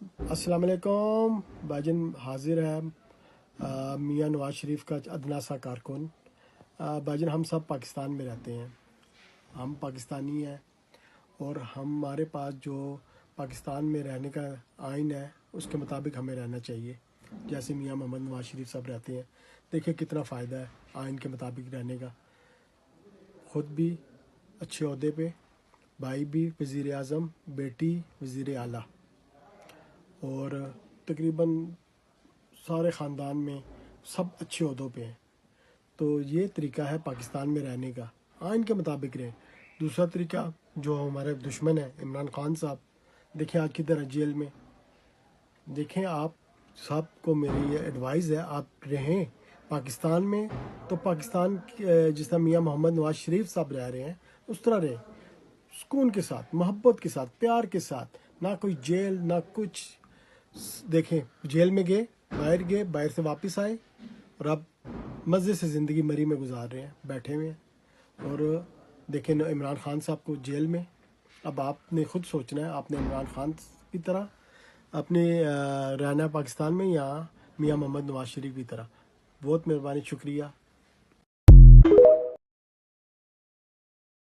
अस्सलाम वालेकुम भाईजान। हाजिर है मियाँ नवाज शरीफ का अदना सा कारकुन। भाईजान, हम सब पाकिस्तान में रहते हैं, हम पाकिस्तानी हैं और हमारे पास जो पाकिस्तान में रहने का आइन है उसके मुताबिक हमें रहना चाहिए। जैसे मियाँ मोहम्मद नवाज शरीफ साहब रहते हैं, देखिए कितना फ़ायदा है आइन के मुताबिक रहने का। ख़ुद भी अच्छे ओहदे पे, भाई भी वज़ीर आज़म, बेटी वज़ीर आला, और तकरीबन सारे ख़ानदान में सब अच्छे ओहदों पे हैं। तो ये तरीका है पाकिस्तान में रहने का, आइन के मुताबिक रहें। दूसरा तरीका, जो हमारे दुश्मन है इमरान खान साहब, देखें आज किधर है, जेल में। देखें, आप सबको मेरी ये एडवाइस है, आप रहें पाकिस्तान में तो पाकिस्तान जिस तरह मियाँ मोहम्मद नवाज शरीफ साहब रह रहे हैं उस तरह रहें, सुकून के साथ, मोहब्बत के साथ, प्यार के साथ, ना कोई जेल ना कुछ। देखें, जेल में गए, बाहर से वापस आए और अब मज़े से ज़िंदगी मरी में गुजार रहे हैं, बैठे हुए हैं। और देखें इमरान खान साहब को जेल में। अब आपने ख़ुद सोचना है, आपने इमरान खान की तरह अपने रहना पाकिस्तान में या मियाँ मोहम्मद नवाज शरीफ की तरह। बहुत मेहरबानी, शुक्रिया।